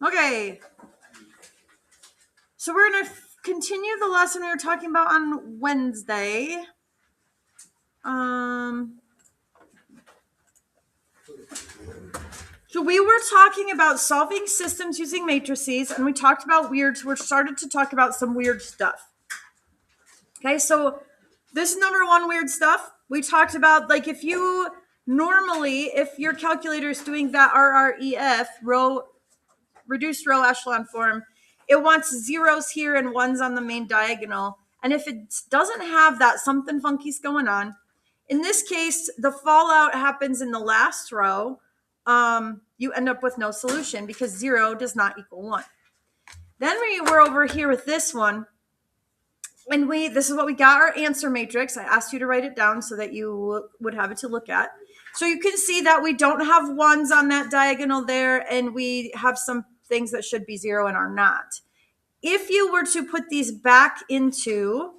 Okay. So we're going to continue the lesson we were talking about on Wednesday. So we were talking about solving systems using matrices, and we talked about we started to talk about some weird stuff. Okay, so this is number one weird stuff. We talked about, like, if your calculator is doing that RREF, reduced row echelon form, it wants zeros here and ones on the main diagonal. And if it doesn't have that, something funky's going on. In this case, the fallout happens in the last row. You end up with no solution because 0 does not equal 1. Then we were over here with this one. And this is what we got, our answer matrix. I asked you to write it down so that you would have it to look at. So you can see that we don't have ones on that diagonal there, and we have some things that should be 0 and are not. If you were to put these back into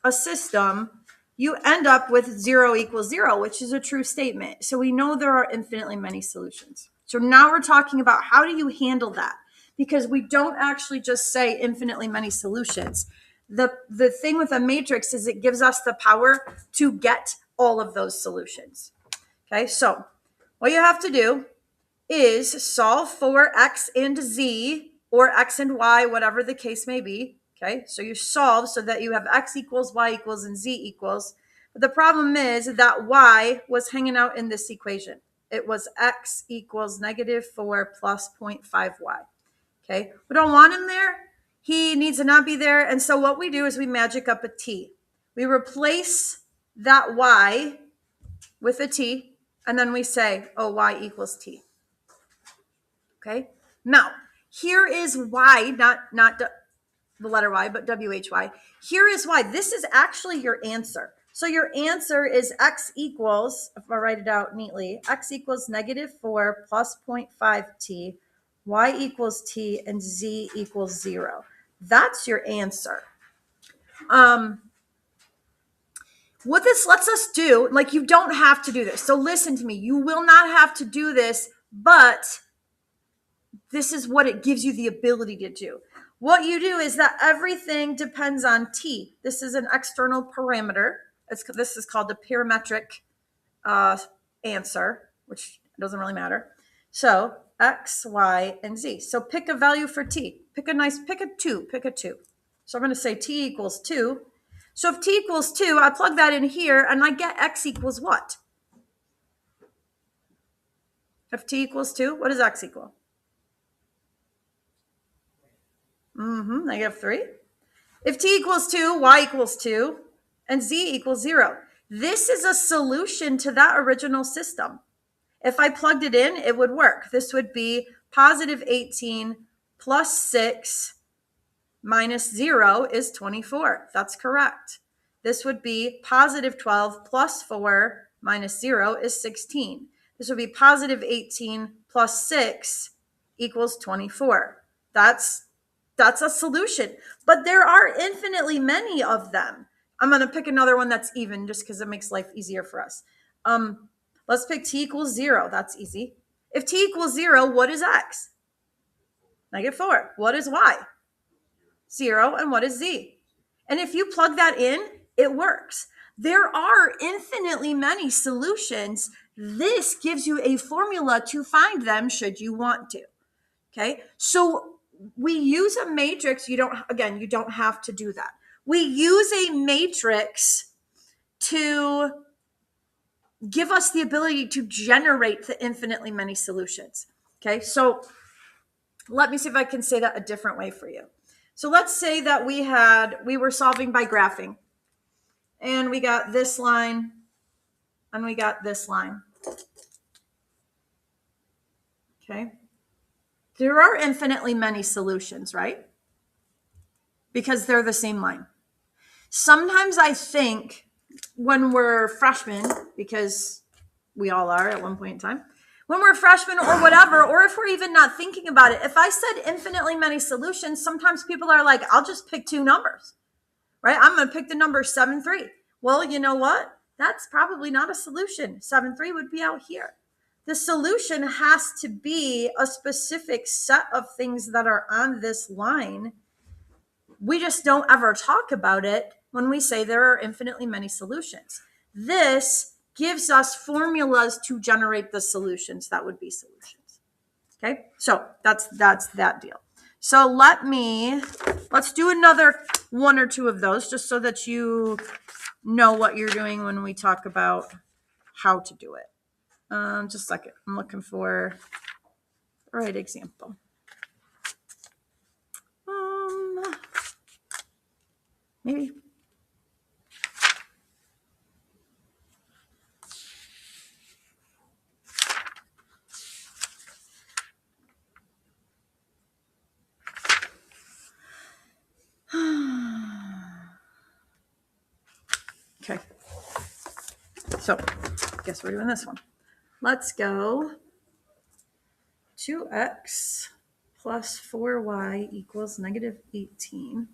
a system, you end up with 0 equals 0, which is a true statement. So we know there are infinitely many solutions. So now we're talking about how do you handle that? Because we don't actually just say infinitely many solutions. The thing with a matrix is it gives us the power to get all of those solutions. Okay, so what you have to do is solve for x and z, or x and y, whatever the case may be. Okay, so you solve so that you have x equals, y equals, and z equals. But the problem is that y was hanging out in this equation. It was x equals -4 plus 0.5y. Okay, we don't want him there. He needs to not be there. And so what we do is we magic up a t. We replace that y with a t, and then we say, oh, y equals t. Okay, now here is y, not the letter y, but why. Here is why. This is actually your answer. So your answer is x equals, if I write it out neatly, x equals -4 plus 0.5t, y equals t, and z equals 0. That's your answer. What this lets us do, like, you don't have to do this. So listen to me. You will not have to do this, but this is what it gives you the ability to do. What you do is that everything depends on t. This is an external parameter. This is called the parametric answer, which doesn't really matter. So x, y, and z. So pick a value for t. Pick a 2. So I'm going to say t equals 2. So if t equals 2, I plug that in here, and I get x equals what? If t equals 2, what does x equal? -3. If t equals 2, y equals 2, and z equals 0. This is a solution to that original system. If I plugged it in, it would work. This would be +18 plus 6 minus 0 is 24. That's correct. This would be +12 plus 4 minus 0 is 16. This would be +18 plus 6 equals 24. That's a solution. But there are infinitely many of them. I'm going to pick another one that's even just because it makes life easier for us. Let's pick t equals 0. That's easy. If t equals 0, what is x? -4. What is y? 0. And what is z? And if you plug that in, it works. There are infinitely many solutions. This gives you a formula to find them should you want to. Okay, so we use a matrix. You don't have to do that. We use a matrix to give us the ability to generate the infinitely many solutions. Okay, so let me see if I can say that a different way for you. So let's say that we were solving by graphing, and we got this line and we got this line. Okay, there are infinitely many solutions, right? Because they're the same line. Sometimes I think when we're freshmen, because we all are at one point in time, when we're freshmen or whatever, or if we're even not thinking about it, if I said infinitely many solutions, sometimes people are like, I'll just pick 2 numbers, right? I'm going to pick the number 7, 3. Well, you know what? That's probably not a solution. 7, 3 would be out here. the solution has to be a specific set of things that are on this line. We just don't ever talk about it when we say there are infinitely many solutions. This gives us formulas to generate the solutions that would be solutions. Okay, so that's that deal. So let's do another one or two of those just so that you know what you're doing when we talk about how to do it. Just a second. I'm looking for the right example. Maybe. Okay. So, I guess we're doing this one. Let's go 2x plus 4y equals negative 18.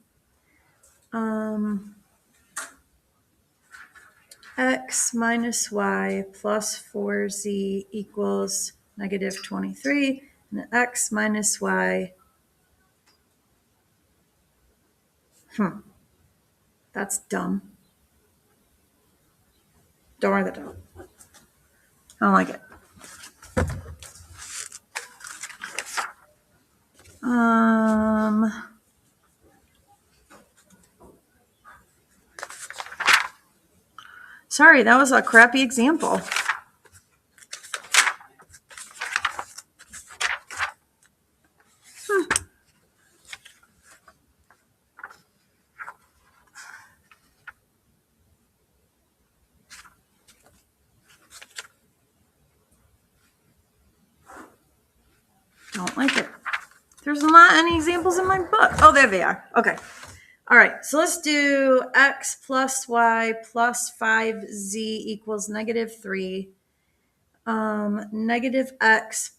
X minus y plus 4z equals negative 23. And x minus y. That's dumb. Don't write that down. I don't like it. Sorry, that was a crappy example. Don't like it. There's not any examples in my book. Oh, there they are. Okay. All right. So let's do x plus y plus 5z equals negative 3. Negative x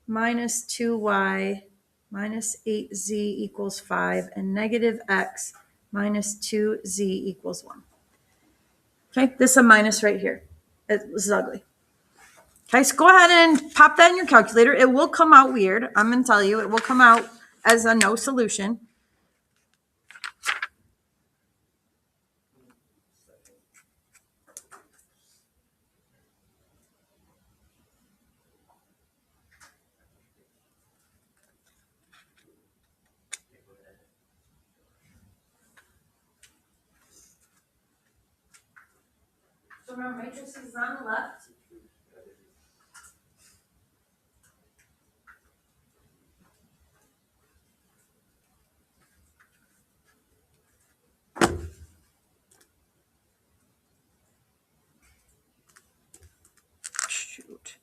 minus 2y minus 8z equals 5. And negative x minus 2z equals 1. Okay. This is a minus right here. This is ugly. Okay, so go ahead and pop that in your calculator. It will come out weird. I'm going to tell you, it will come out as a no solution. So our matrix is on the left. Shoot.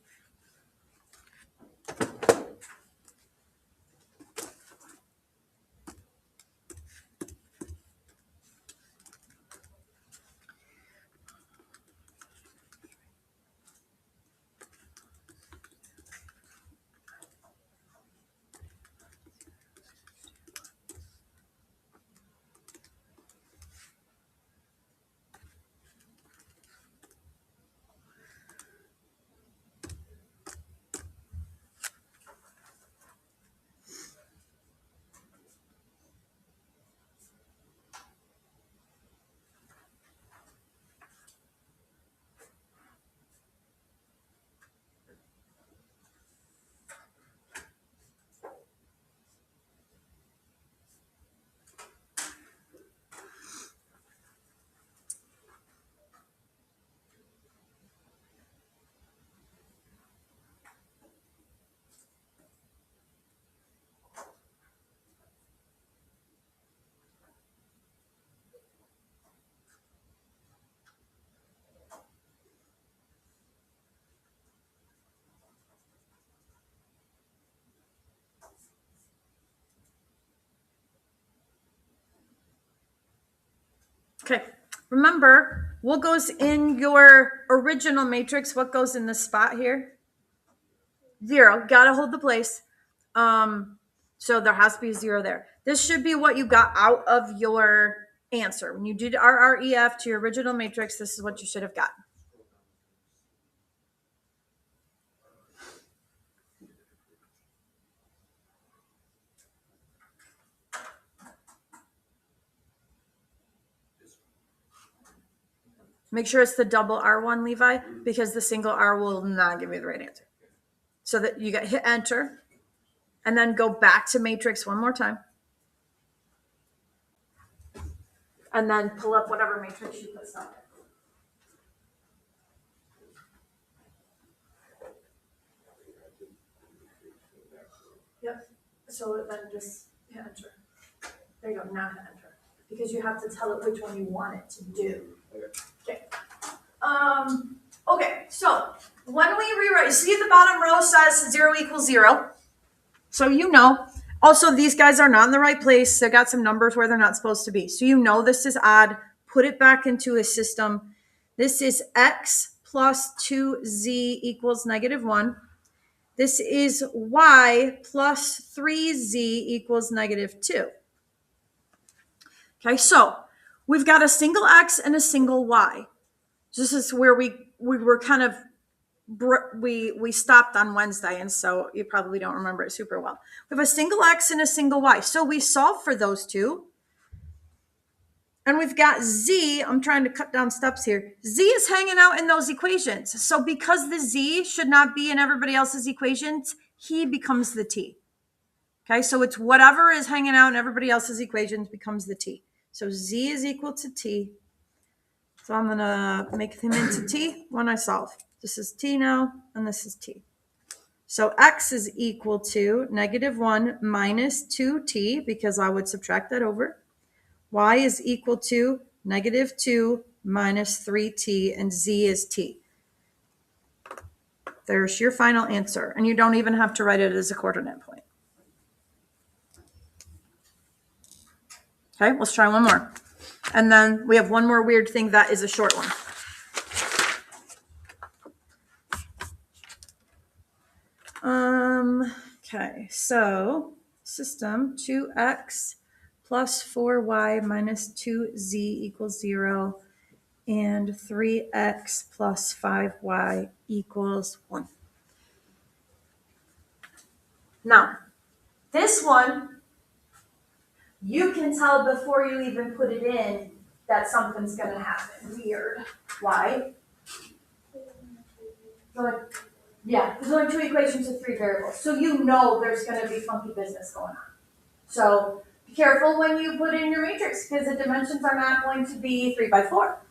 Okay, remember what goes in your original matrix? What goes in this spot here? 0. Gotta hold the place. So there has to be a 0 there. This should be what you got out of your answer. When you did RREF to your original matrix, this is what you should have gotten. Make sure it's the double R1, Levi, because the single R will not give you the right answer. So that you hit enter and then go back to matrix one more time. And then pull up whatever matrix you put stuff in. Yep. So then just hit enter. There you go. Now hit enter. Because you have to tell it which one you want it to do. Okay. Okay. So when we rewrite, see the bottom row says 0 equals 0. So you know. Also, these guys are not in the right place. They got some numbers where they're not supposed to be. So you know this is odd. Put it back into a system. This is x plus 2z equals -1. This is y plus 3z equals -2. Okay, so we've got a single x and a single y. This is where we were kind of we stopped on Wednesday, and so you probably don't remember it super well. We have a single x and a single y. So we solve for those two. And we've got z. I'm trying to cut down steps here. Z is hanging out in those equations. So because the z should not be in everybody else's equations, he becomes the t. Okay, so it's whatever is hanging out in everybody else's equations becomes the t. So z is equal to t. So I'm going to make him into t when I solve. This is t now, and this is t. So x is equal to -1 minus 2t, because I would subtract that over. Y is equal to -2 minus 3t, and z is t. There's your final answer, and you don't even have to write it as a coordinate point. Okay, let's try one more. And then we have one more weird thing that is a short one. Okay, so system 2x plus 4y minus 2z equals 0, and 3x plus 5y equals 1. Now, this one, you can tell before you even put it in that something's going to happen. Weird. Why? Yeah, there's only 2 equations with 3 variables. So you know there's going to be funky business going on. So be careful when you put in your matrix, because the dimensions are not going to be 3 by 4.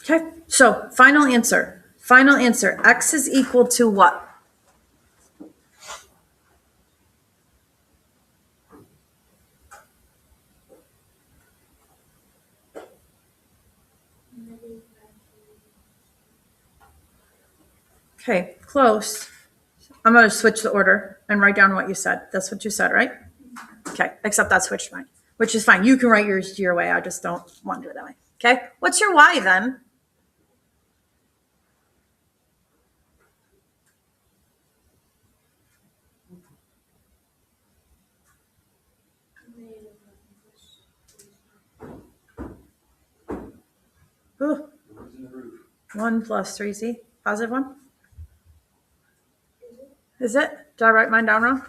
Okay, so final answer. Final answer. X is equal to what? Okay, close. I'm going to switch the order and write down what you said. That's what you said, right? Okay, except that switched mine, which is fine. You can write yours your way. I just don't want to do it that way. Okay, what's your Y then? Ooh. 1 plus 3z, positive 1? Is it? Did I write mine down wrong?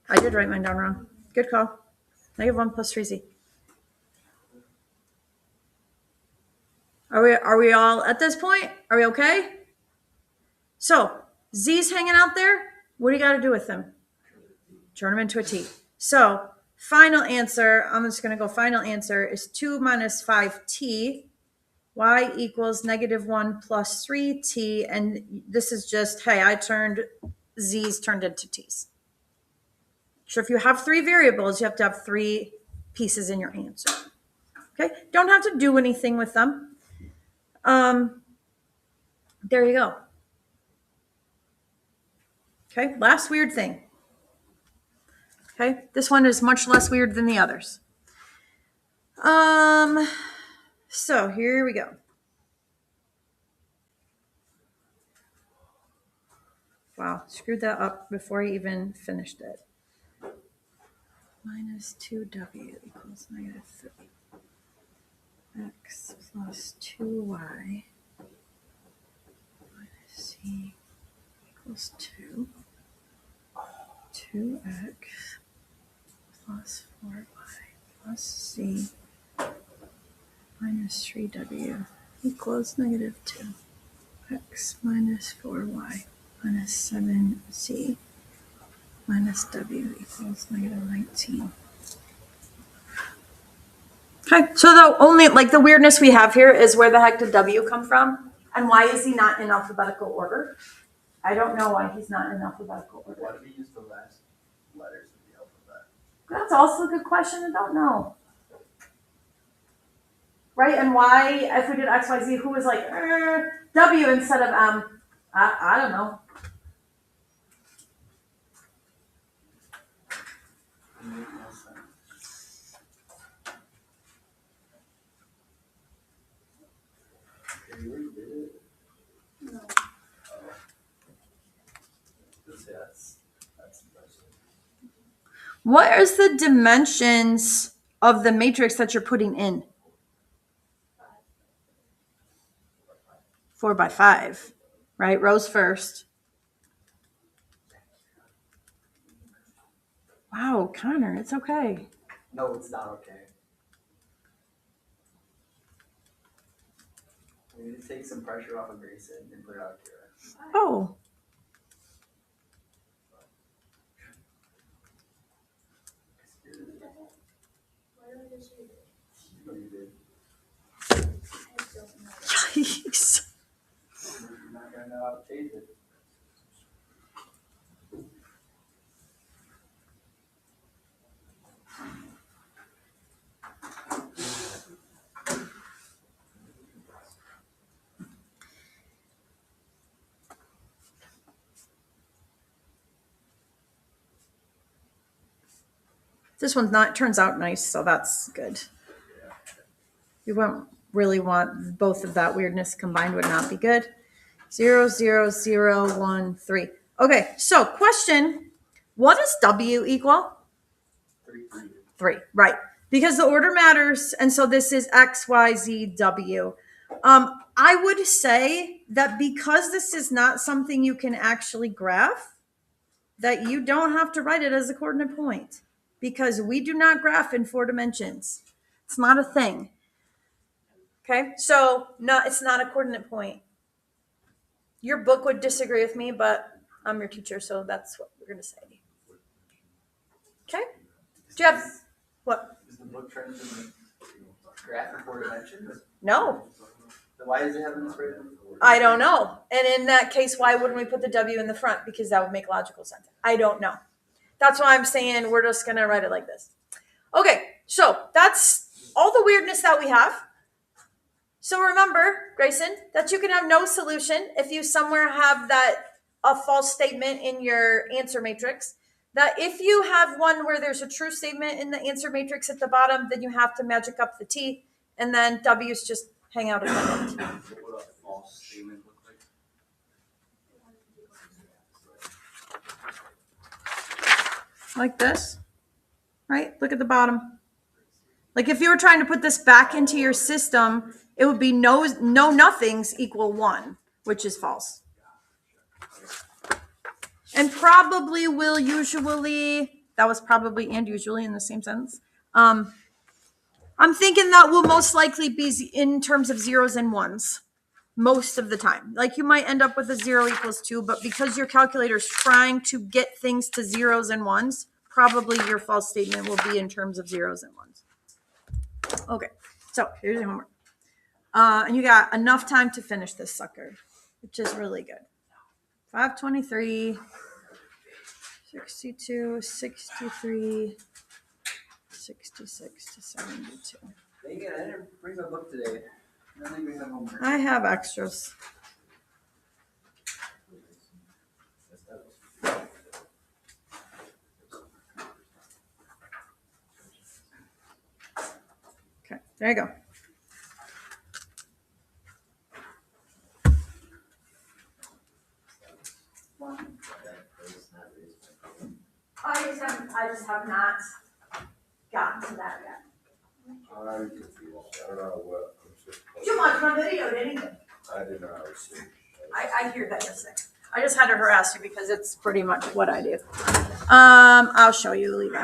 I did write mine down wrong. Good call. -1 plus 3z. Are we all at this point? Are we okay? So Z's hanging out there. What do you got to do with them? Turn them into a T. So final answer, I'm just going to go final answer is 2 minus 5t. Y equals -1 plus 3t. And this is just, hey, I turned Z's turned into T's. So if you have 3 variables, you have to have 3 pieces in your answer. Okay, don't have to do anything with them. There you go. Okay, last weird thing. Okay, this one is much less weird than the others. So here we go. Wow, screwed that up before I even finished it. Minus 2w equals -3. X plus 2y minus c equals 2. 2x plus 4y plus c minus 3w equals -2. X minus 4y minus 7c minus w equals -19. Okay, so the only, like, the weirdness we have here is where the heck did w come from? And why is he not in alphabetical order? I don't know why he's not in alphabetical order. Why do we use the last letters of the alphabet? That's also a good question. I don't know. Right? And why, if we did X, Y, Z, who was like, W instead of M? I don't know. No. That's what is the dimensions of the matrix that you're putting in? 4 by 5, right? Rows first. Wow, Connor, it's okay. No, it's not okay. We need to take some pressure off of Grayson and put it out here. Oh. Yikes. You're not gonna know how to change it. This one's not, turns out nice, so that's good. You won't really want both of that weirdness combined, would not be good. 0, 0, 0, 1, 3. Okay, so question, what does W equal? 3, right. Because the order matters, and so this is X, Y, Z, W. I would say that because this is not something you can actually graph, that you don't have to write it as a coordinate point, because we do not graph in 4 dimensions. It's not a thing. Okay, so no, it's not a coordinate point. Your book would disagree with me, but I'm your teacher, so that's what we're going to say. Okay? Do you have what? Is the book trying to graph in 4 dimensions? No. Then why is it having this written? I don't know. And in that case, why wouldn't we put the W in the front? Because that would make logical sense. I don't know. That's why I'm saying we're just going to write it like this. Okay, so that's all the weirdness that we have. So remember, Grayson, that you can have no solution if you somewhere have a false statement in your answer matrix. That if you have one where there's a true statement in the answer matrix at the bottom, then you have to magic up the T, and then W's just hang out at the end. What would a false statement look like? Like this, right? Look at the bottom. Like if you were trying to put this back into your system, it would be no nothings equal 1, which is false. And probably will usually, that was probably and usually in the same sentence. I'm thinking that will most likely be in terms of zeros and ones most of the time. Like you might end up with a 0 equals 2, but because your calculator is trying to get things to zeros and ones, probably your false statement will be in terms of zeros and ones. Okay, so here's your homework. And you got enough time to finish this sucker, which is really good. 523, 62, 63, 66 to 72. Dang it, I didn't bring my book today. I didn't bring my homework. I have extras. Okay, there you go. I just have not gotten to that yet. I'm confused. I don't know what I'm supposed to. You watched my video, didn't you? I did not see. I hear that you're sick. I just had to harass you because it's pretty much what I do. I'll show you, Levi.